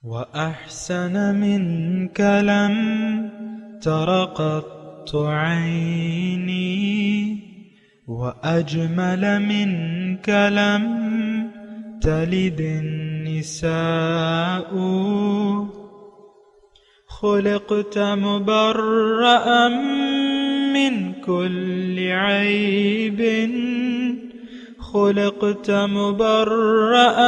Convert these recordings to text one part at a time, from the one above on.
وأحسن منك لم تر قط عيني وأجمل منك لم تلد النساء خلقت مبرأ من كل عيب خلقت مبرأ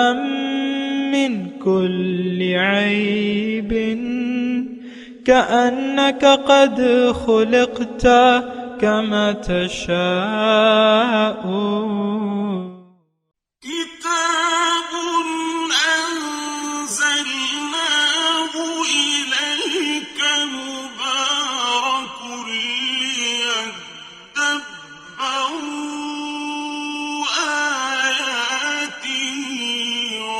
من كل عيب كأنك قد خلقت كما تشاء كتاب أنزلناه إليك مبارك ليدبروا آياته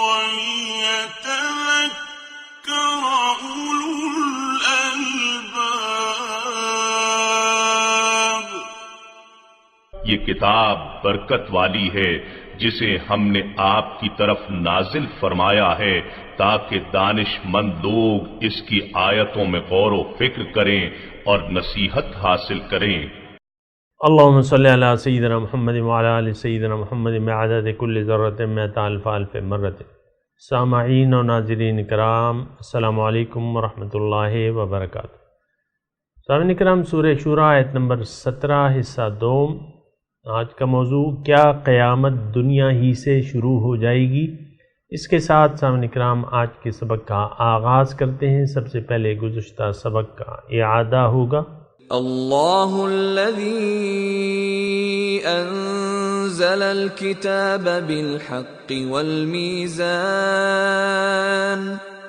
وليتذكر أولو الألباب۔ یہ کتاب برکت والی ہے جسے ہم نے آپ کی طرف نازل فرمایا ہے تاکہ دانش مند لوگ اس کی آیتوں میں غور و فکر کریں اور نصیحت حاصل کریں۔ اللہم صلی علی سیدنا محمد وعلی آل سیدنا محمد بعدد کل ذرۃ مئۃ الف الف مرۃ۔ سامعین و ناظرین کرام، السلام علیکم ورحمۃ اللہ وبرکاتہ۔ سامعین کرام، سورہ شورى آیت نمبر 17 حصہ 2۔ آج کا موضوع کیا قیامت دنیا ہی سے شروع ہو جائے گی؟ اس کے ساتھ سامعین کرام آج کے سبق کا آغاز کرتے ہیں۔ سب سے پہلے گزشتہ سبق کا اعادہ ہوگا۔ اللہ الذی انزل الكتاب بالحق والمیزان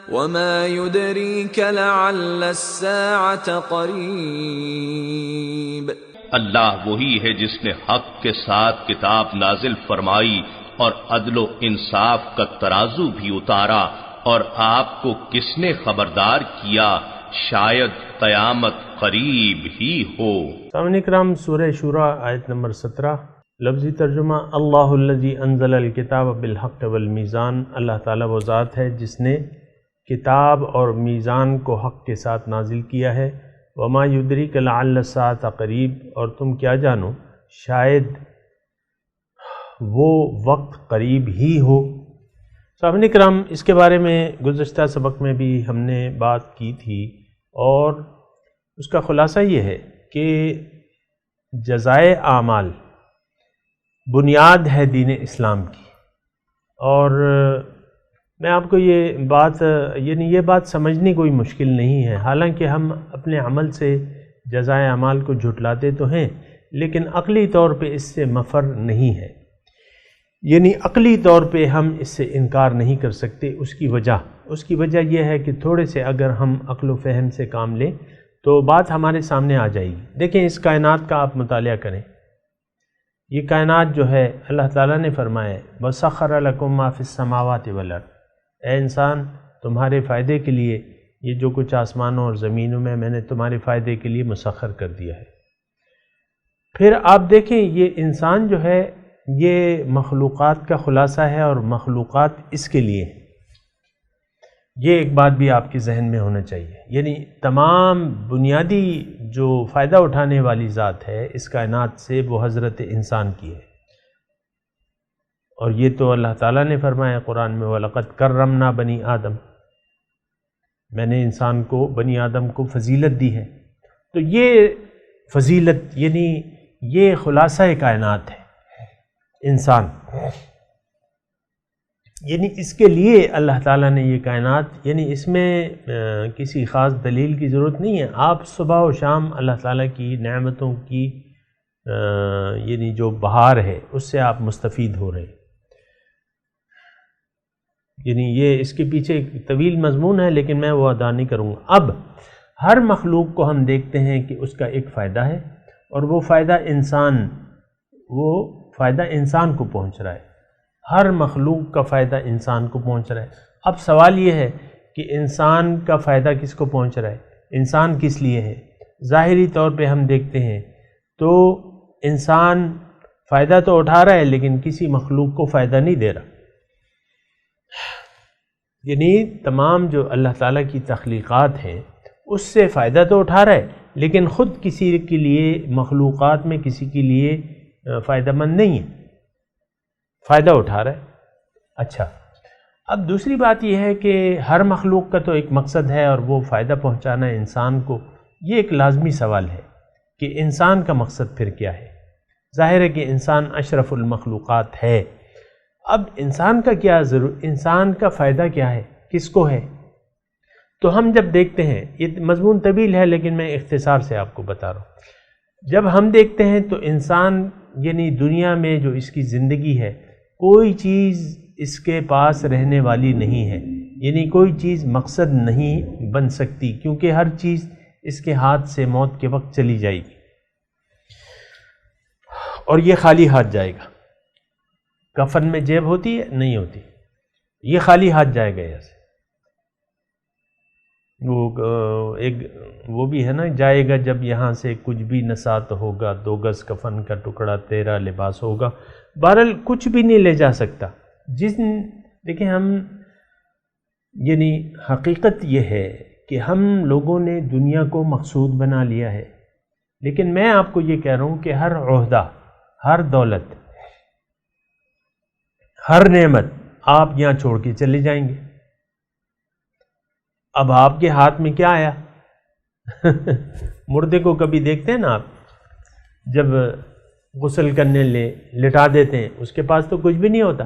وما يدريك لعل الساعة قریب۔ اللہ وہی ہے جس نے حق کے ساتھ کتاب نازل فرمائی اور عدل و انصاف کا ترازو بھی اتارا، اور آپ کو کس نے خبردار کیا شاید قیامت قریب ہی ہو۔ سامعین اکرام، سورہ شورى آیت نمبر 17، لفظی ترجمہ اللہ الذی انزل الکتاب بالحق والمیزان۔ اللہ تعالیٰ وہ ذات ہے جس نے کتاب اور میزان کو حق کے ساتھ نازل کیا ہے۔ وما یدریک لعل الساعة قریب، اور تم کیا جانو شاید وہ وقت قریب ہی ہو۔ سامعین اکرام، اس کے بارے میں گزشتہ سبق میں بھی ہم نے بات کی تھی، اور اس کا خلاصہ یہ ہے کہ جزائے اعمال بنیاد ہے دین اسلام کی، اور میں آپ کو یہ بات سمجھنی کوئی مشکل نہیں ہے۔ حالانکہ ہم اپنے عمل سے جزائے اعمال کو جھٹلاتے تو ہیں، لیکن عقلی طور پہ اس سے مفر نہیں ہے، یعنی عقلی طور پہ ہم اس سے انکار نہیں کر سکتے۔ اس کی وجہ یہ ہے کہ تھوڑے سے اگر ہم عقل و فہم سے کام لیں تو بات ہمارے سامنے آ جائے گی۔ دیکھیں، اس کائنات کا آپ مطالعہ کریں۔ یہ کائنات جو ہے اللہ تعالیٰ نے فرمایا ہے وَسَخَّرَ لَكُم مَّا فِي السَّمَاوَاتِ وَالْأَرْضِ، اے انسان تمہارے فائدے کے لیے یہ جو کچھ آسمانوں اور زمینوں میں نے تمہارے فائدے کے لیے مسخر کر دیا ہے۔ پھر آپ دیکھیں، یہ انسان جو ہے یہ مخلوقات کا خلاصہ ہے، اور مخلوقات اس کے لیے ہیں۔ یہ ایک بات بھی آپ کے ذہن میں ہونا چاہیے، یعنی تمام بنیادی جو فائدہ اٹھانے والی ذات ہے اس کائنات سے وہ حضرت انسان کی ہے۔ اور یہ تو اللہ تعالیٰ نے فرمایا قرآن میں وَلَقَدْ كَرَّمْنَا بَنِي آدم، میں نے انسان کو، بنی آدم کو فضیلت دی ہے۔ تو یہ فضیلت یعنی یہ خلاصہ کائنات ہے انسان، یعنی اس کے لیے اللہ تعالیٰ نے یہ کائنات، یعنی اس میں کسی خاص دلیل کی ضرورت نہیں ہے۔ آپ صبح و شام اللہ تعالیٰ کی نعمتوں کی یعنی جو بہار ہے اس سے آپ مستفید ہو رہے ہیں۔ یعنی یہ اس کے پیچھے ایک طویل مضمون ہے، لیکن میں وہ ادا نہیں کروں گا۔ اب ہر مخلوق کو ہم دیکھتے ہیں کہ اس کا ایک فائدہ ہے، اور وہ فائدہ انسان کو پہنچ رہا ہے۔ ہر مخلوق کا فائدہ انسان کو پہنچ رہا ہے۔ اب سوال یہ ہے کہ انسان کا فائدہ کس کو پہنچ رہا ہے؟ انسان کس لیے ہے؟ ظاہری طور پہ ہم دیکھتے ہیں تو انسان فائدہ تو اٹھا رہا ہے، لیکن کسی مخلوق کو فائدہ نہیں دے رہا۔ یعنی تمام جو اللہ تعالیٰ کی تخلیقات ہیں اس سے فائدہ تو اٹھا رہا ہے، لیکن خود کسی کے لیے مخلوقات میں کسی کے لیے فائدہ مند نہیں ہے، فائدہ اٹھا رہا ہے۔ اچھا، اب دوسری بات یہ ہے کہ ہر مخلوق کا تو ایک مقصد ہے اور وہ فائدہ پہنچانا ہے انسان کو۔ یہ ایک لازمی سوال ہے کہ انسان کا مقصد پھر کیا ہے؟ ظاہر ہے کہ انسان اشرف المخلوقات ہے۔ اب انسان کا کیا انسان کا فائدہ کیا ہے، کس کو ہے؟ تو ہم جب دیکھتے ہیں، یہ مضمون طویل ہے لیکن میں اختصار سے آپ کو بتا رہا ہوں، جب ہم دیکھتے ہیں تو انسان یعنی دنیا میں جو اس کی زندگی ہے، کوئی چیز اس کے پاس رہنے والی نہیں ہے، یعنی کوئی چیز مقصد نہیں بن سکتی، کیونکہ ہر چیز اس کے ہاتھ سے موت کے وقت چلی جائے گی اور یہ خالی ہاتھ جائے گا۔ کفن میں جیب ہوتی ہے؟ نہیں ہوتی، یہ خالی ہاتھ جائے گا یہاں سے۔ وہ بھی ہے نا، جائے گا جب یہاں سے کچھ بھی نسات ہوگا، 2 گز کفن کا ٹکڑا تیرا لباس ہوگا، بہرحال کچھ بھی نہیں لے جا سکتا۔ دیکھیں ہم یعنی حقیقت یہ ہے کہ ہم لوگوں نے دنیا کو مقصود بنا لیا ہے، لیکن میں آپ کو یہ کہہ رہا ہوں کہ ہر عہدہ، ہر دولت، ہر نعمت آپ یہاں چھوڑ کے چلے جائیں گے۔ اب آپ کے ہاتھ میں کیا آیا؟ مردے کو کبھی دیکھتے ہیں نا آپ، جب غسل کرنے لٹا دیتے ہیں، اس کے پاس تو کچھ بھی نہیں ہوتا،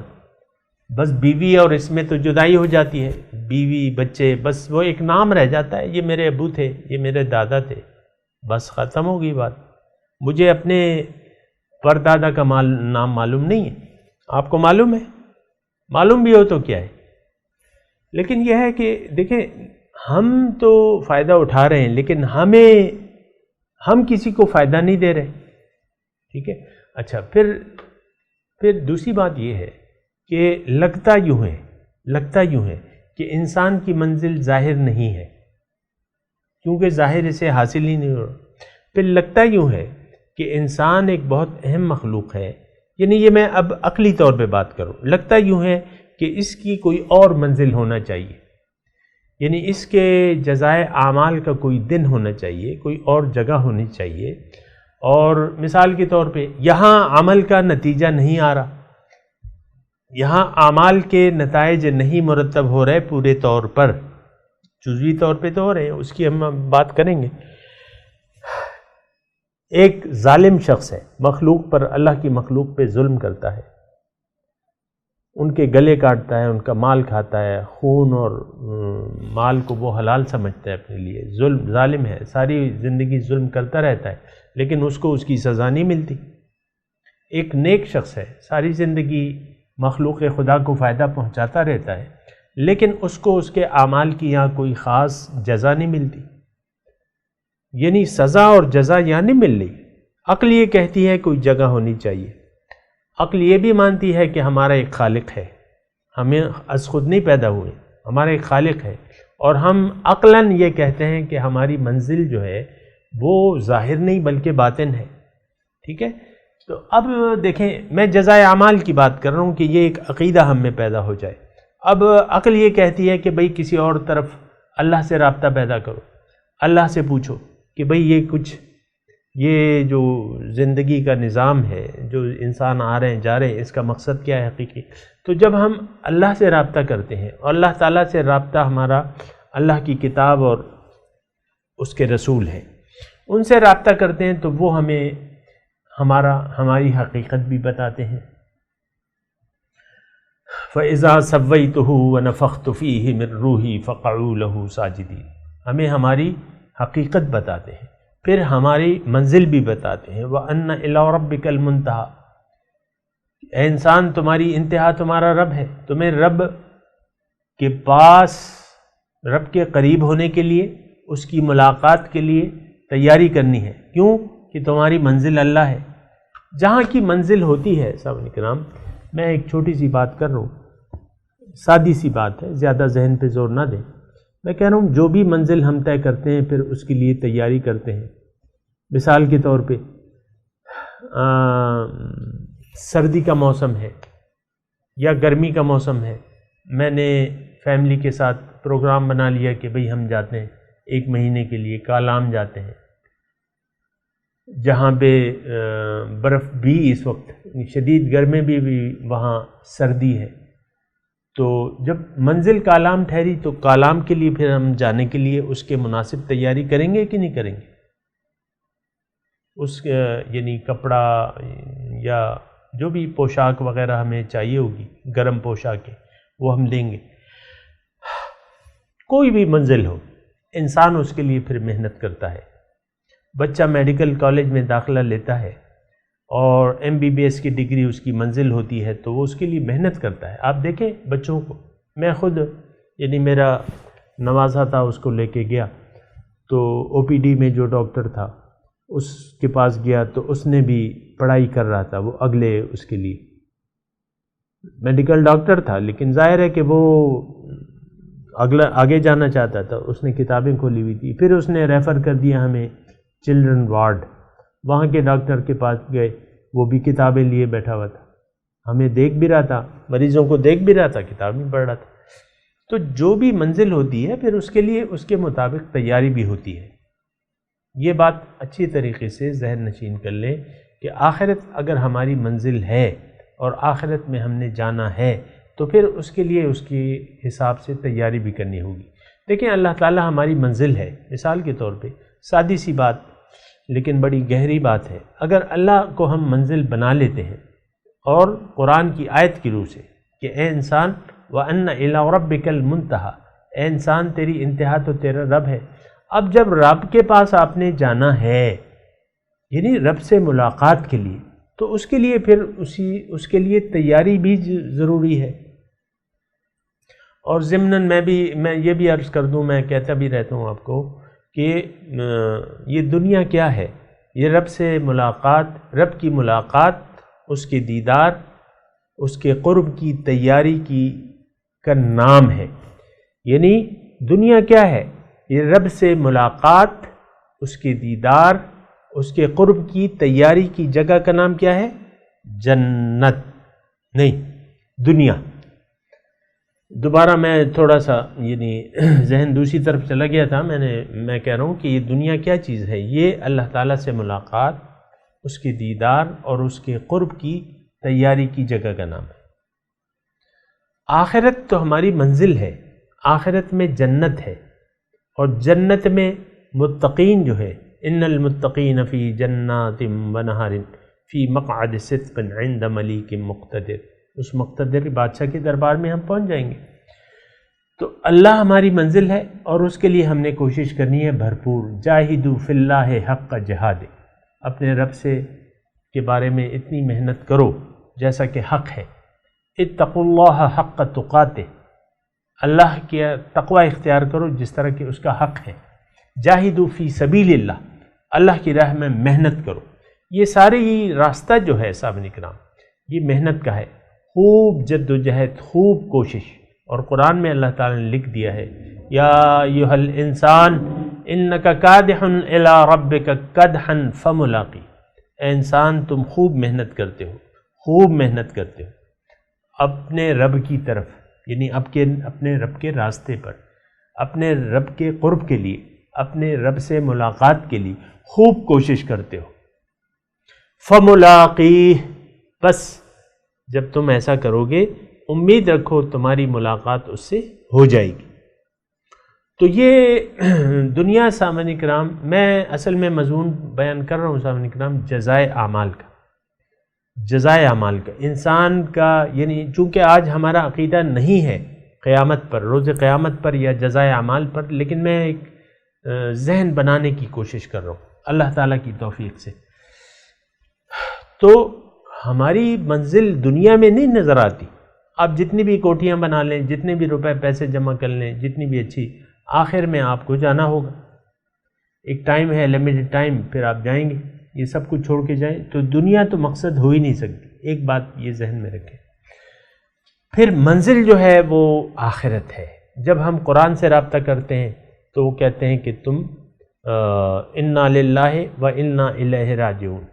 بس بیوی اور اس میں تو جدائی ہو جاتی ہے، بیوی بچے، بس وہ ایک نام رہ جاتا ہے، یہ میرے ابو تھے، یہ میرے دادا تھے، بس ختم ہو گئی بات۔ مجھے اپنے پردادا کا نام معلوم نہیں ہے، آپ کو معلوم ہے؟ معلوم بھی ہو تو کیا ہے؟ لیکن یہ ہے کہ دیکھیں ہم تو فائدہ اٹھا رہے ہیں، لیکن ہم کسی کو فائدہ نہیں دے رہے، ٹھیک ہے؟ اچھا، پھر دوسری بات یہ ہے کہ لگتا یوں ہے کہ انسان کی منزل ظاہر نہیں ہے، کیونکہ ظاہر اسے حاصل ہی نہیں ہو رہا۔ پھر لگتا یوں ہے کہ انسان ایک بہت اہم مخلوق ہے، یعنی یہ میں اب عقلی طور پہ بات کروں، لگتا یوں ہے کہ اس کی کوئی اور منزل ہونا چاہیے، یعنی اس کے جزائے اعمال کا کوئی دن ہونا چاہیے، کوئی اور جگہ ہونی چاہیے، اور مثال کے طور پہ یہاں عمل کا نتیجہ نہیں آ رہا، یہاں اعمال کے نتائج نہیں مرتب ہو رہے پورے طور پر، جزوی طور پہ تو ہو رہے ہیں، اس کی ہم بات کریں گے۔ ایک ظالم شخص ہے، مخلوق پر، اللہ کی مخلوق پہ ظلم کرتا ہے، ان کے گلے کاٹتا ہے، ان کا مال کھاتا ہے، خون اور مال کو وہ حلال سمجھتا ہے اپنے لیے، ظالم ہے، ساری زندگی ظلم کرتا رہتا ہے، لیکن اس کو اس کی سزا نہیں ملتی۔ ایک نیک شخص ہے، ساری زندگی مخلوق خدا کو فائدہ پہنچاتا رہتا ہے، لیکن اس کو اس کے اعمال کی یہاں کوئی خاص جزا نہیں ملتی، یعنی سزا اور جزا یہاں نہیں مل رہی۔ عقل یہ کہتی ہے کوئی جگہ ہونی چاہیے، عقل یہ بھی مانتی ہے کہ ہمارا ایک خالق ہے، ہمیں از خود نہیں پیدا ہوئے، ہمارا ایک خالق ہے، اور ہم عقلاً یہ کہتے ہیں کہ ہماری منزل جو ہے وہ ظاہر نہیں بلکہ باطن ہے، ٹھیک ہے؟ تو اب دیکھیں، میں جزائے اعمال کی بات کر رہا ہوں کہ یہ ایک عقیدہ ہم میں پیدا ہو جائے۔ اب عقل یہ کہتی ہے کہ بھئی کسی اور طرف اللہ سے رابطہ پیدا کرو، اللہ سے پوچھو کہ بھئی یہ جو زندگی کا نظام ہے، جو انسان آ رہے ہیں جا رہے ہیں، اس کا مقصد کیا ہے حقیقی؟ تو جب ہم اللہ سے رابطہ کرتے ہیں، اور اللہ تعالیٰ سے رابطہ ہمارا اللہ کی کتاب اور اس کے رسول ہیں، ان سے رابطہ کرتے ہیں، تو وہ ہمیں ہماری حقیقت بھی بتاتے ہیں۔ فَإِذَا سَوَّيْتُهُ وَنَفَخْتُ فِيهِ مِن رُوحِي فَقَعُوا لَهُ سَاجِدِينَ، ہمیں ہماری حقیقت بتاتے ہیں، پھر ہماری منزل بھی بتاتے ہیں۔ وَأَنَّ إِلَىٰ رَبِّكَ الْمُنْتَهَىٰ، اے انسان تمہاری انتہا تمہارا رب ہے، تمہیں رب کے پاس، رب کے قریب ہونے کے لیے، اس کی ملاقات کے لیے تیاری کرنی ہے۔ کیوں؟ کہ تمہاری منزل اللہ ہے۔ جہاں کی منزل ہوتی ہے، سامعین کرام، میں ایک چھوٹی سی بات کر رہا ہوں، سادی سی بات ہے، زیادہ ذہن پہ زور نہ دیں۔ میں کہہ رہا ہوں جو بھی منزل ہم طے کرتے ہیں، پھر اس کے لیے تیاری کرتے ہیں۔ مثال کے طور پہ سردی کا موسم ہے یا گرمی کا موسم ہے، میں نے فیملی کے ساتھ پروگرام بنا لیا کہ بھئی ہم جاتے ہیں 1 مہینے کے لیے کالام جاتے ہیں، جہاں پہ برف بھی اس وقت شدید گرمی بھی وہاں سردی ہے، تو جب منزل کالام ٹھہری تو کالام کے لیے پھر ہم جانے کے لیے اس کے مناسب تیاری کریں گے کہ نہیں کریں گے؟ اس یعنی کپڑا یا جو بھی پوشاک وغیرہ ہمیں چاہیے ہوگی، گرم پوشاکیں، وہ ہم لیں گے۔ کوئی بھی منزل ہو، انسان اس کے لیے پھر محنت کرتا ہے۔ بچہ میڈیکل کالج میں داخلہ لیتا ہے اور MBBS کی ڈگری اس کی منزل ہوتی ہے تو وہ اس کے لیے محنت کرتا ہے۔ آپ دیکھیں بچوں کو، میں خود یعنی میرا نوازا تھا، اس کو لے کے گیا تو OPD میں جو ڈاکٹر تھا اس کے پاس گیا تو اس نے بھی پڑھائی کر رہا تھا، وہ اگلے اس کے لیے میڈیکل ڈاکٹر تھا، لیکن ظاہر ہے کہ وہ آگے جانا چاہتا تھا، اس نے کتابیں کھولی ہوئی تھی۔ پھر اس نے ریفر کر دیا ہمیں چلڈرن وارڈ، وہاں کے ڈاکٹر کے پاس گئے، وہ بھی کتابیں لیے بیٹھا ہوا تھا، ہمیں دیکھ بھی رہا تھا، مریضوں کو دیکھ بھی رہا تھا، کتاب بھی پڑھ رہا تھا۔ تو جو بھی منزل ہوتی ہے پھر اس کے لیے اس کے مطابق تیاری بھی ہوتی ہے۔ یہ بات اچھی طریقے سے ذہن نشین کر لیں کہ آخرت اگر ہماری منزل ہے اور آخرت میں ہم نے جانا ہے تو پھر اس کے لیے اس کے حساب سے تیاری بھی کرنی ہوگی۔ دیکھیں اللہ تعالیٰ ہماری منزل ہے، مثال کے طور پہ سادی سی بات لیکن بڑی گہری بات ہے، اگر اللہ کو ہم منزل بنا لیتے ہیں اور قرآن کی آیت کی روح سے کہ اے انسان وَأَنَّ إِلَىٰ رَبِّكَ الْمُنْتَهَىٰ، اے انسان تیری انتہا تو تیرا رب ہے۔ اب جب رب کے پاس آپ نے جانا ہے یعنی رب سے ملاقات کے لیے تو اس کے لیے پھر اس کے لیے تیاری بھی ضروری ہے۔ اور ضمناً میں یہ بھی عرض کر دوں، میں کہتا بھی رہتا ہوں آپ کو کہ یہ دنیا کیا ہے؟ یہ رب سے ملاقات، رب کی ملاقات، اس کے دیدار، اس کے قرب کی تیاری کا نام ہے۔ یعنی دنیا کیا ہے؟ یہ رب سے ملاقات، اس کے دیدار، اس کے قرب کی تیاری کی جگہ کا نام کیا ہے؟ جنت نہیں، دنیا۔ دوبارہ میں تھوڑا سا یعنی ذہن دوسری طرف چلا گیا تھا، میں کہہ رہا ہوں کہ یہ دنیا کیا چیز ہے؟ یہ اللہ تعالیٰ سے ملاقات، اس کے دیدار اور اس کے قرب کی تیاری کی جگہ کا نام ہے۔ آخرت تو ہماری منزل ہے، آخرت میں جنت ہے، اور جنت میں متقین جو ہے، ان المتقین فی جنات ونہر فی مقعد صدق عند ملیک مقتدر، اس مقتدر بادشاہ کے دربار میں ہم پہنچ جائیں گے۔ تو اللہ ہماری منزل ہے اور اس کے لیے ہم نے کوشش کرنی ہے بھرپور۔ جاہدوا فی اللہ حق جہاد، اپنے رب سے کے بارے میں اتنی محنت کرو جیسا کہ حق ہے۔ اتقوا اللہ حق تقاتہ، اللہ کے تقوی اختیار کرو جس طرح کہ اس کا حق ہے۔ جاہدوا فی سبیل اللہ، اللہ کی راہ میں محنت کرو۔ یہ سارے ہی راستہ جو ہے صاحب اکرام یہ محنت کا ہے، خوب جد و جہد، خوب کوشش۔ اور قرآن میں اللہ تعالیٰ نے لکھ دیا ہے یا ایھا الانسان انک کادح الی ربک کدحا فملاقی، اے انسان تم خوب محنت کرتے ہو، خوب محنت کرتے ہو اپنے رب کی طرف، یعنی اپنے رب کے راستے پر، اپنے رب کے قرب کے لیے، اپنے رب سے ملاقات کے لیے خوب کوشش کرتے ہو۔ فملاقی، بس جب تم ایسا کرو گے امید رکھو تمہاری ملاقات اس سے ہو جائے گی۔ تو یہ دنیا سامعین کرام، میں اصل میں مضمون بیان کر رہا ہوں سامعین کرام جزائے اعمال کا، جزائے اعمال کا، انسان کا، یعنی چونکہ آج ہمارا عقیدہ نہیں ہے قیامت پر، روز قیامت پر یا جزائے اعمال پر، لیکن میں ایک ذہن بنانے کی کوشش کر رہا ہوں اللہ تعالیٰ کی توفیق سے۔ تو ہماری منزل دنیا میں نہیں نظر آتی، آپ جتنی بھی کوٹھیاں بنا لیں، جتنے بھی روپے پیسے جمع کر لیں، جتنی بھی اچھی، آخر میں آپ کو جانا ہوگا۔ ایک ٹائم ہے، لمیٹڈ ٹائم، پھر آپ جائیں گے، یہ سب کچھ چھوڑ کے جائیں تو دنیا تو مقصد ہو ہی نہیں سکتی۔ ایک بات یہ ذہن میں رکھیں۔ پھر منزل جو ہے وہ آخرت ہے۔ جب ہم قرآن سے رابطہ کرتے ہیں تو وہ کہتے ہیں کہ تم انا للہ و انا الیہ راجعون،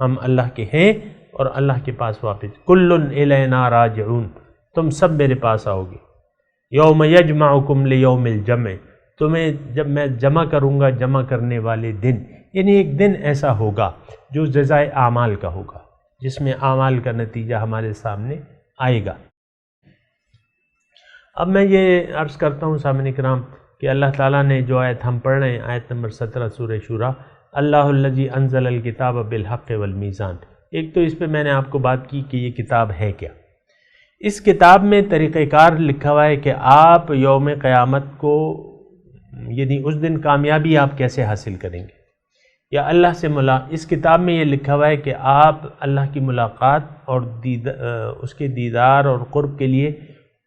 ہم اللہ کے ہیں اور اللہ کے پاس واپس، کل الینا راجعون، تم سب میرے پاس آؤ گے۔ یوم یجمعکم لیوم الجمع، تمہیں جب میں جمع کروں گا جمع کرنے والے دن، یعنی ایک دن ایسا ہوگا جو جزائے اعمال کا ہوگا، جس میں اعمال کا نتیجہ ہمارے سامنے آئے گا۔ اب میں یہ عرض کرتا ہوں سامعین کرام کہ اللہ تعالیٰ نے جو آیت ہم پڑھ رہے ہیں، آیت نمبر 17 سورہ شورى، اللہ الذی انزل الکتاب بالحق والمیزان، ایک تو اس پہ میں نے آپ کو بات کی کہ یہ کتاب ہے کیا۔ اس کتاب میں طریقہ کار لکھا ہوا ہے کہ آپ یوم قیامت کو، یعنی اس دن کامیابی آپ کیسے حاصل کریں گے، یا اللہ سے اس کتاب میں یہ لکھا ہوا ہے کہ آپ اللہ کی ملاقات اور اس کے دیدار اور قرب کے لیے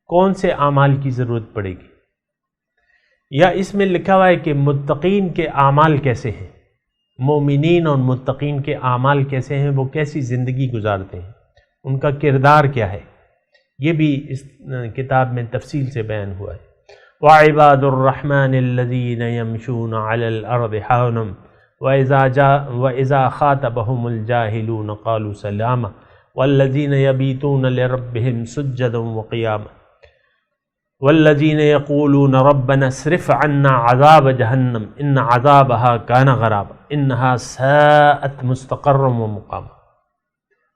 کون سے اعمال کی ضرورت پڑے گی، یا اس میں لکھا ہوا ہے کہ متقین کے اعمال کیسے ہیں، مومنین اور متقین کے اعمال کیسے ہیں، وہ کیسی زندگی گزارتے ہیں، ان کا کردار کیا ہے، یہ بھی اس کتاب میں تفصیل سے بیان ہوا ہے۔ وَعِبَادُ الرَّحْمَنِ الَّذِينَ يَمْشُونَ عَلَى الْأَرْضِ حَوْنًا وَإِذَا خَاطَبَهُمُ الْجَاهِلُونَ قَالُوا سَلَامًا وَالَّذِينَ يَبِيتُونَ لِرَبِّهِمْ سُجَّدًا وَقِيَامًا وَالَّذِينَ يَقُولُونَ رَبَّنَا اصْرِفْ عَنَّا عَذَابَ جَهَنَّمَ إِنَّ عَذَابَهَا كَانَ غَرَامًا إِنَّهَا سَاءَتْ مُسْتَقَرًّا وَمُقَامًا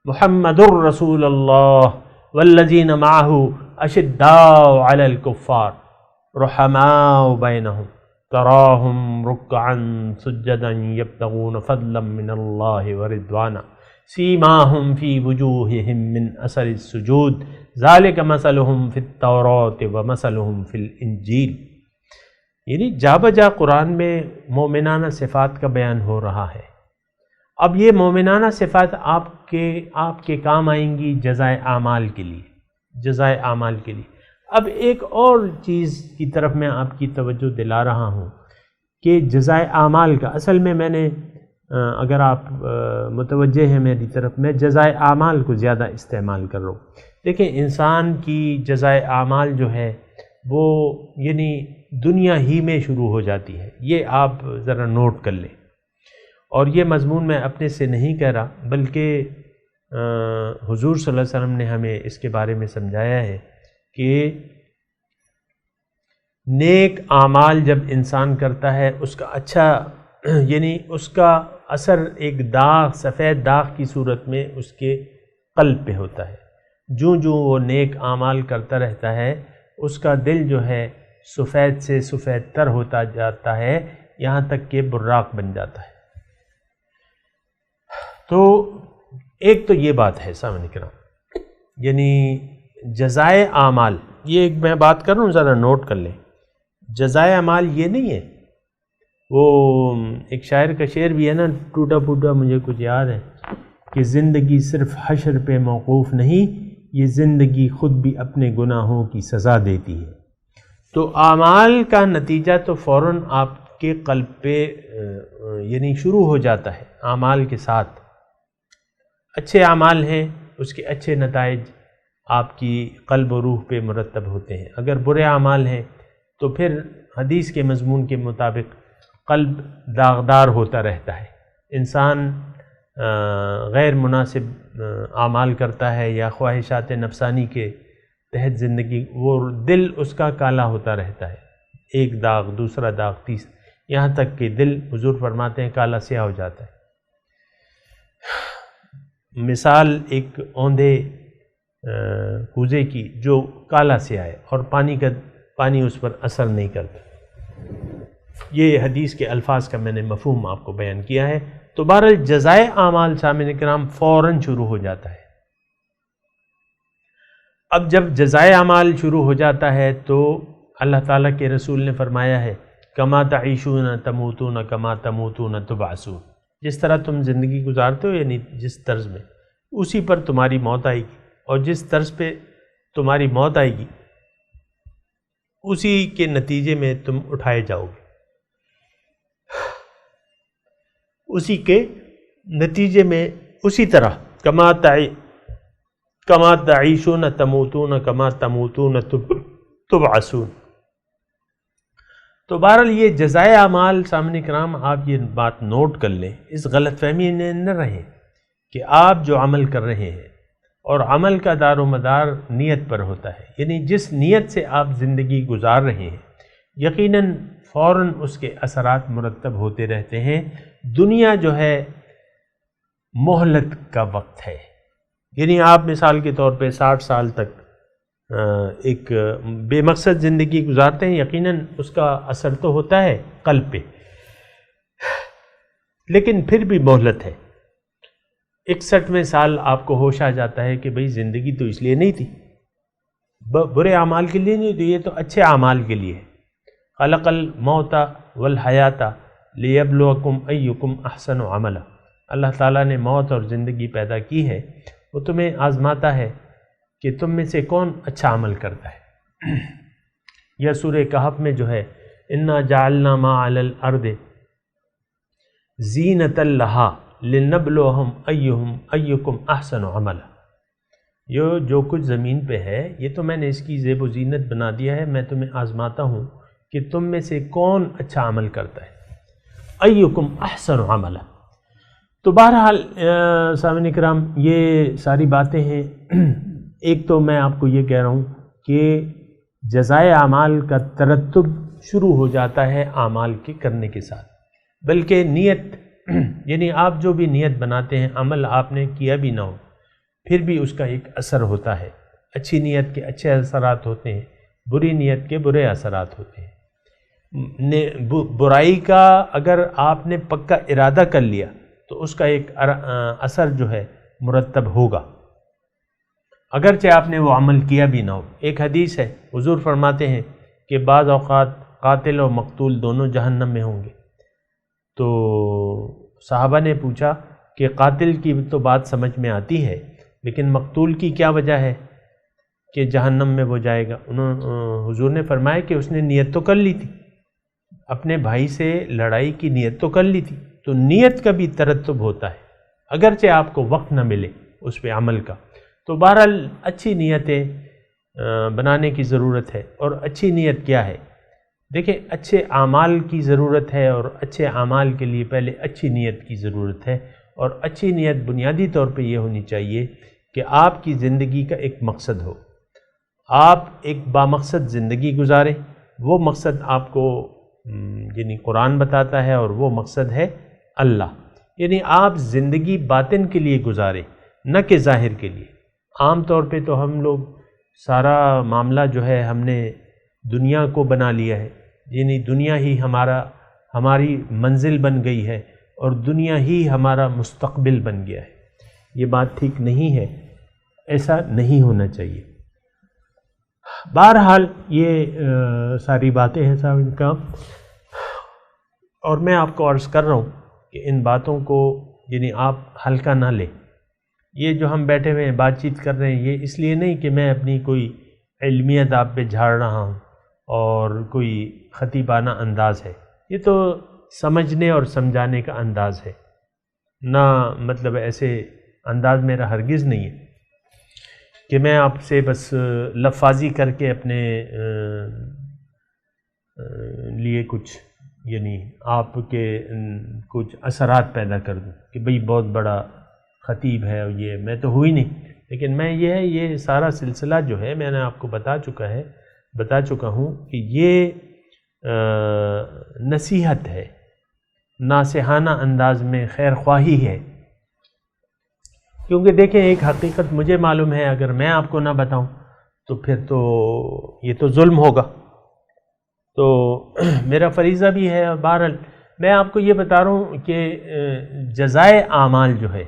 مُحَمَّدٌ رَّسُولُ اللَّهِ والذین معه اشداء علی الکفار رحماء بینہم تراہم رکعا سجدا یبتغون فضلا من اللہ ورضوانا سیماہم فی وجوہہم من اثر السجود ذالک مثلہم فی التوراۃ ومثلہم فی الانجیل۔ یعنی جا بجا قرآن میں مومنانہ صفات کا بیان ہو رہا ہے۔ اب یہ مومنانہ صفات آپ کے کام آئیں گی جزائے اعمال کے لیے، اب ایک اور چیز کی طرف میں آپ کی توجہ دلا رہا ہوں کہ جزائے اعمال کا، اصل میں نے اگر آپ متوجہ ہیں میری طرف، میں جزائے اعمال کو زیادہ استعمال کر رہا ہوں۔ دیکھیں انسان کی جزائے اعمال جو ہے وہ یعنی دنیا ہی میں شروع ہو جاتی ہے، یہ آپ ذرا نوٹ کر لیں۔ اور یہ مضمون میں اپنے سے نہیں کہہ رہا، بلکہ حضور صلی اللہ علیہ وسلم نے ہمیں اس کے بارے میں سمجھایا ہے کہ نیک اعمال جب انسان کرتا ہے اس کا اچھا، یعنی اس کا اثر ایک داغ، سفید داغ کی صورت میں اس کے قلب پہ ہوتا ہے۔ جو وہ نیک اعمال کرتا رہتا ہے اس کا دل جو ہے سفید سے سفید تر ہوتا جاتا ہے، یہاں تک کہ براق بن جاتا ہے۔ تو ایک تو یہ بات ہے سامنے کرام، یعنی جزائے اعمال، یہ ایک میں بات کر رہا ہوں ذرا نوٹ کر لیں۔ جزائے اعمال یہ نہیں ہے، وہ ایک شاعر کا شعر بھی ہے نا، ٹوٹا پھوٹا مجھے کچھ یاد ہے کہ زندگی صرف حشر پہ موقوف نہیں، یہ زندگی خود بھی اپنے گناہوں کی سزا دیتی ہے۔ تو اعمال کا نتیجہ تو فوراً آپ کے قلب پہ یعنی شروع ہو جاتا ہے۔ اعمال کے ساتھ اچھے اعمال ہیں، اس کے اچھے نتائج آپ کی قلب و روح پہ مرتب ہوتے ہیں۔ اگر برے اعمال ہیں تو پھر حدیث کے مضمون کے مطابق قلب داغدار ہوتا رہتا ہے، انسان غیر مناسب اعمال کرتا ہے یا خواہشات نفسانی کے تحت زندگی، وہ دل اس کا کالا ہوتا رہتا ہے، ایک داغ دوسرا داغ تیسرا، یہاں تک کہ دل حضور فرماتے ہیں کالا سیاہ ہو جاتا ہے۔ مثال ایک اوندھے کوزے کی جو کالا سیاہ ہے اور پانی اس پر اثر نہیں کرتا، یہ حدیث کے الفاظ کا میں نے مفہوم آپ کو بیان کیا ہے۔ تو بہرحال جزائے اعمال سامعین کرام فوراً شروع ہو جاتا ہے۔ اب جب جزائے اعمال شروع ہو جاتا ہے تو اللہ تعالیٰ کے رسول نے فرمایا ہے کما تعیشون تموتون کما تموتون تبعثون، جس طرح تم زندگی گزارتے ہو یعنی جس طرز میں، اسی پر تمہاری موت آئے گی، اور جس طرز پہ تمہاری موت آئے گی اسی کے نتیجے میں تم اٹھائے جاؤ گے، اسی کے نتیجے میں اسی طرح کما تعیشون تموتون کما تموتون تبعثون۔ تو بہرحال یہ جزائے اعمال سامنے کرام آپ یہ بات نوٹ کر لیں، اس غلط فہمی میں نہ رہیں کہ آپ جو عمل کر رہے ہیں اور عمل کا دار و مدار نیت پر ہوتا ہے، یعنی جس نیت سے آپ زندگی گزار رہے ہیں یقیناً فوراً اس کے اثرات مرتب ہوتے رہتے ہیں۔ دنیا جو ہے مہلت کا وقت ہے، یعنی آپ مثال کے طور پہ 60 سال تک ایک بے مقصد زندگی گزارتے ہیں، یقیناً اس کا اثر تو ہوتا ہے قلب پہ، لیکن پھر بھی مہلت ہے۔ 61ویں سال آپ کو ہوش آ جاتا ہے کہ بھئی زندگی تو اس لیے نہیں تھی، برے اعمال کے لیے نہیں تھی، یہ تو اچھے اعمال کے لیے ہے۔ خلق الموت والحیات لیبلوکم ایکم احسن عملا، اللہ تعالیٰ نے موت اور زندگی پیدا کی ہے، وہ تمہیں آزماتا ہے کہ تم میں سے کون اچھا عمل کرتا ہے۔ یا سورہ کہف میں جو ہے انا جعلنا ما علی الارض زینۃ لہا لنبلوہم ایکم احسن عملا، یہ جو کچھ زمین پہ ہے یہ تو میں نے اس کی زیب و زینت بنا دیا ہے، میں تمہیں آزماتا ہوں کہ تم میں سے کون اچھا عمل کرتا ہے، ایکم احسن عملا۔ تو بہرحال سامعین کرام یہ ساری باتیں ہیں۔ ایک تو میں آپ کو یہ کہہ رہا ہوں کہ جزائے اعمال کا ترتب شروع ہو جاتا ہے اعمال کے کرنے کے ساتھ، بلکہ نیت یعنی آپ جو بھی نیت بناتے ہیں، عمل آپ نے کیا بھی نہ ہو پھر بھی اس کا ایک اثر ہوتا ہے۔ اچھی نیت کے اچھے اثرات ہوتے ہیں، بری نیت کے برے اثرات ہوتے ہیں۔ برائی کا اگر آپ نے پکا ارادہ کر لیا تو اس کا ایک اثر جو ہے مرتب ہوگا، اگرچہ آپ نے وہ عمل کیا بھی نہ ہو۔ ایک حدیث ہے، حضور فرماتے ہیں کہ بعض اوقات قاتل اور مقتول دونوں جہنم میں ہوں گے۔ تو صحابہ نے پوچھا کہ قاتل کی تو بات سمجھ میں آتی ہے، لیکن مقتول کی کیا وجہ ہے کہ جہنم میں وہ جائے گا؟ حضور نے فرمایا کہ اس نے نیت تو کر لی تھی، اپنے بھائی سے لڑائی کی نیت تو کر لی تھی۔ تو نیت کا بھی ترتب ہوتا ہے، اگرچہ آپ کو وقت نہ ملے اس پہ عمل کا۔ تو بہرحال اچھی نیتیں بنانے کی ضرورت ہے۔ اور اچھی نیت کیا ہے؟ دیکھیں، اچھے اعمال کی ضرورت ہے، اور اچھے اعمال کے لیے پہلے اچھی نیت کی ضرورت ہے۔ اور اچھی نیت بنیادی طور پہ یہ ہونی چاہیے کہ آپ کی زندگی کا ایک مقصد ہو، آپ ایک بامقصد زندگی گزاریں۔ وہ مقصد آپ کو یعنی قرآن بتاتا ہے، اور وہ مقصد ہے اللہ، یعنی آپ زندگی باطن کے لیے گزاریں، نہ کہ ظاہر کے لیے۔ عام طور پہ تو ہم لوگ سارا معاملہ جو ہے ہم نے دنیا کو بنا لیا ہے، یعنی دنیا ہی ہماری منزل بن گئی ہے، اور دنیا ہی ہمارا مستقبل بن گیا ہے۔ یہ بات ٹھیک نہیں ہے، ایسا نہیں ہونا چاہیے۔ بہرحال یہ ساری باتیں ہیں صاحب ان کا، اور میں آپ کو عرض کر رہا ہوں کہ ان باتوں کو یعنی آپ ہلکا نہ لیں۔ یہ جو ہم بیٹھے ہوئے ہیں بات چیت کر رہے ہیں، یہ اس لیے نہیں کہ میں اپنی کوئی علمیت آپ پہ جھاڑ رہا ہوں اور کوئی خطیبانہ انداز ہے، یہ تو سمجھنے اور سمجھانے کا انداز ہے، نہ مطلب ایسے انداز میرا ہرگز نہیں ہے کہ میں آپ سے بس لفاظی کر کے اپنے لیے کچھ یعنی آپ کے کچھ اثرات پیدا کر دوں کہ بھئی بہت بڑا خطیب ہے، اور یہ میں تو ہوئی نہیں۔ لیکن میں یہ سارا سلسلہ جو ہے میں نے آپ کو بتا چکا ہوں کہ یہ نصیحت ہے، ناصحانہ انداز میں خیر خواہی ہے۔ کیونکہ دیکھیں، ایک حقیقت مجھے معلوم ہے، اگر میں آپ کو نہ بتاؤں تو پھر تو یہ تو ظلم ہوگا، تو میرا فریضہ بھی ہے۔ اور بہرحال میں آپ کو یہ بتا رہا ہوں کہ جزائے اعمال جو ہے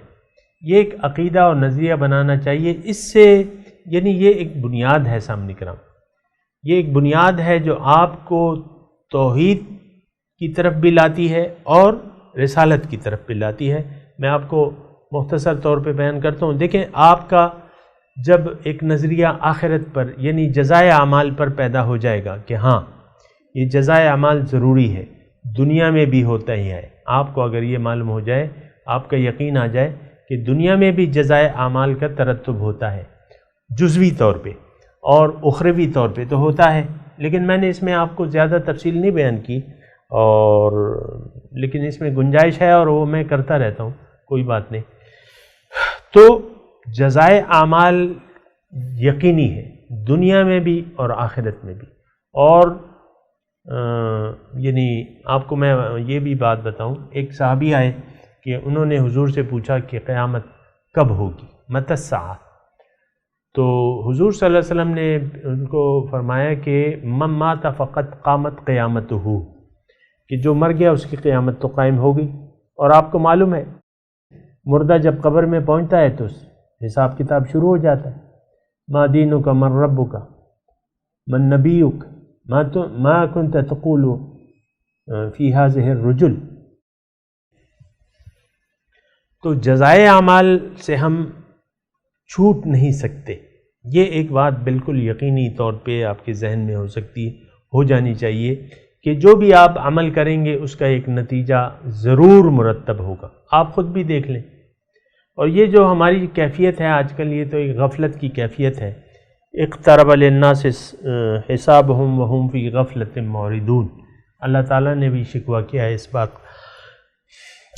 یہ ایک عقیدہ اور نظریہ بنانا چاہیے۔ اس سے یعنی یہ ایک بنیاد ہے سامنے کرام، یہ ایک بنیاد ہے جو آپ کو توحید کی طرف بھی لاتی ہے اور رسالت کی طرف بھی لاتی ہے۔ میں آپ کو مختصر طور پہ بیان کرتا ہوں۔ دیکھیں، آپ کا جب ایک نظریہ آخرت پر یعنی جزائے اعمال پر پیدا ہو جائے گا کہ ہاں یہ جزائے اعمال ضروری ہے، دنیا میں بھی ہوتا ہی ہے، آپ کو اگر یہ معلوم ہو جائے، آپ کا یقین آ جائے کہ دنیا میں بھی جزائے اعمال کا ترتب ہوتا ہے، جزوی طور پہ اور اخروی طور پہ تو ہوتا ہے، لیکن میں نے اس میں آپ کو زیادہ تفصیل نہیں بیان کی، اور لیکن اس میں گنجائش ہے اور وہ میں کرتا رہتا ہوں، کوئی بات نہیں۔ تو جزائے اعمال یقینی ہے، دنیا میں بھی اور آخرت میں بھی۔ اور یعنی آپ کو میں یہ بھی بات بتاؤں، ایک صحابی آئے کہ انہوں نے حضور سے پوچھا کہ قیامت کب ہوگی، متی الساعہ؟ تو حضور صلی اللہ علیہ وسلم نے ان کو فرمایا کہ من مات فقط قامت قیامتہ، کہ جو مر گیا اس کی قیامت تو قائم ہوگی۔ اور آپ کو معلوم ہے مردہ جب قبر میں پہنچتا ہے تو حساب کتاب شروع ہو جاتا ہے۔ ما دینک من ربک من نبیک ما کنت تقول فی هذه الرجل۔ تو جزائے اعمال سے ہم چھوٹ نہیں سکتے، یہ ایک بات بالکل یقینی طور پہ آپ کے ذہن میں ہو جانی چاہیے کہ جو بھی آپ عمل کریں گے اس کا ایک نتیجہ ضرور مرتب ہوگا۔ آپ خود بھی دیکھ لیں۔ اور یہ جو ہماری کیفیت ہے آج کل، یہ تو ایک غفلت کی کیفیت ہے۔ اقترب للناس حسابهم وهم فی غفلۃ معرضون۔ اللہ تعالیٰ نے بھی شکوہ کیا ہے اس بات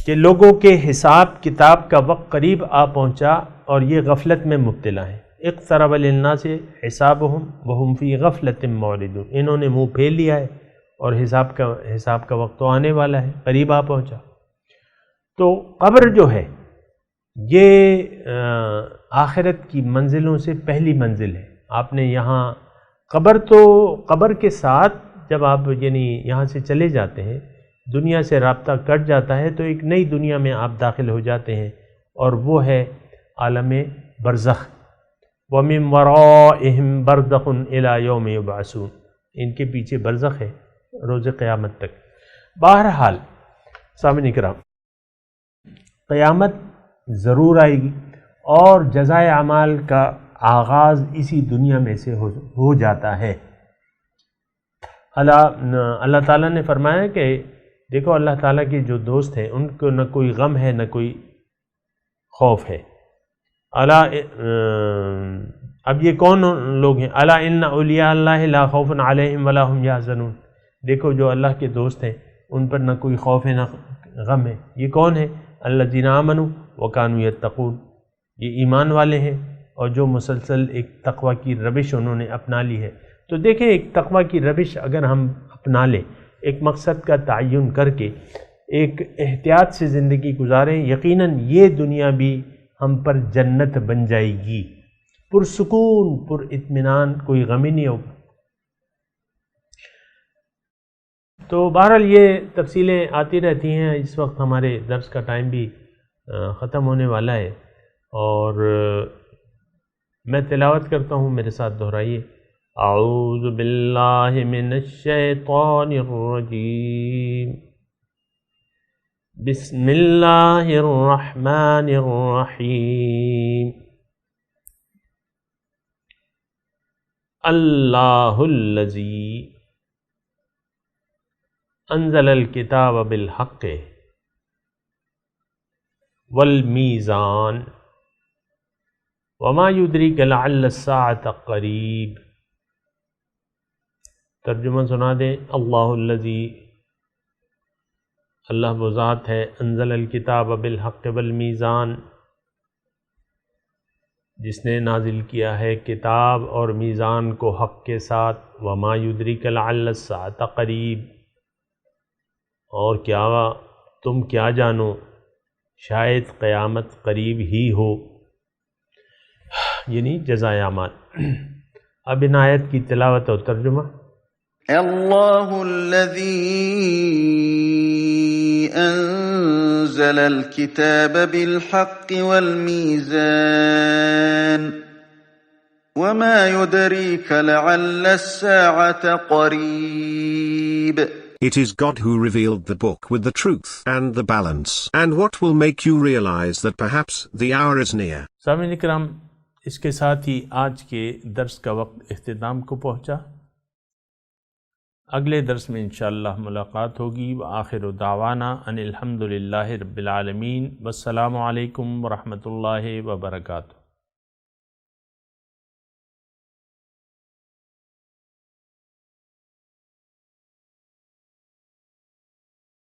کہ لوگوں کے حساب کتاب کا وقت قریب آ پہنچا اور یہ غفلت میں مبتلا ہیں۔ اقترب للناس حسابهم وهم فی غفلۃ معرضون، انہوں نے منہ پھیر لیا ہے اور حساب کا وقت تو آنے والا ہے، قریب آ پہنچا۔ تو قبر جو ہے یہ آخرت کی منزلوں سے پہلی منزل ہے۔ آپ نے یہاں قبر کے ساتھ جب آپ یعنی یہاں سے چلے جاتے ہیں، دنیا سے رابطہ کٹ جاتا ہے تو ایک نئی دنیا میں آپ داخل ہو جاتے ہیں، اور وہ ہے عالم برزخ۔ وَمِن وَرَائِهِمْ بَرْزَخٌ إِلَى يَوْمِ يُبْعَثُونَ، ان کے پیچھے برزخ ہے روز قیامت تک۔ بہرحال سامعین کرام، قیامت ضرور آئے گی اور جزائے اعمال کا آغاز اسی دنیا میں سے ہو جاتا ہے۔ اللہ تعالیٰ نے فرمایا کہ دیکھو اللہ تعالیٰ کے جو دوست ہیں ان کو نہ کوئی غم ہے نہ کوئی خوف ہے۔ اب یہ کون لوگ ہیں؟ الا ان اولیاء اللہ لا خوف علیہم ولا هم یحزنون۔ دیکھو جو اللہ کے دوست ہیں ان پر نہ کوئی خوف ہے نہ غم ہے۔ یہ کون ہے؟ الذین آمنوا وکانوا یتقون، یہ ایمان والے ہیں اور جو مسلسل ایک تقوی کی روش انہوں نے اپنا لی ہے۔ تو دیکھیں ایک تقوی کی روش اگر ہم اپنا لیں، ایک مقصد کا تعین کر کے ایک احتیاط سے زندگی گزاریں، یقیناً یہ دنیا بھی ہم پر جنت بن جائے گی، پرسکون پر اطمینان، کوئی غم ہی نہیں ہوگا۔ تو بہرحال یہ تفصیلیں آتی رہتی ہیں۔ اس وقت ہمارے درس کا ٹائم بھی ختم ہونے والا ہے، اور میں تلاوت کرتا ہوں، میرے ساتھ دہرائیے۔ اعوذ باللہ من الشیطان الرجیم، بسم اللہ الرحمن الرحیم، اللہ الذی انزل الکتاب بالحق والمیزان وما یدریک لعل الساعة قریب۔ ترجمہ سنا دیں۔ اللہ الذی، اللہ وہ ذات ہے، انزل الکتاب بالحق والمیزان، جس نے نازل کیا ہے کتاب اور میزان کو حق کے ساتھ، وما یدریک لعل الساعة قریب، اور کیا تم کیا جانو شاید قیامت قریب ہی ہو، یعنی جزائے اعمال۔ اب ان آیت کی تلاوت اور ترجمہ۔ اللہ الذی انزل الكتاب بالحق والمیزان وما يدريك لعل الساعة قريب۔ It is God who revealed the book with the truth and the balance, and what will make you realize that perhaps the hour is near۔ سامعین کرام، اس کے ساتھ ہی آج کے درس کا وقت اختتام کو پہنچا۔ اگلے درس میں انشاءاللہ ملاقات ہوگی۔ وآخر دعوانا ان الحمد للہ رب العالمین، والسلام علیکم ورحمۃ اللہ وبرکاتہ۔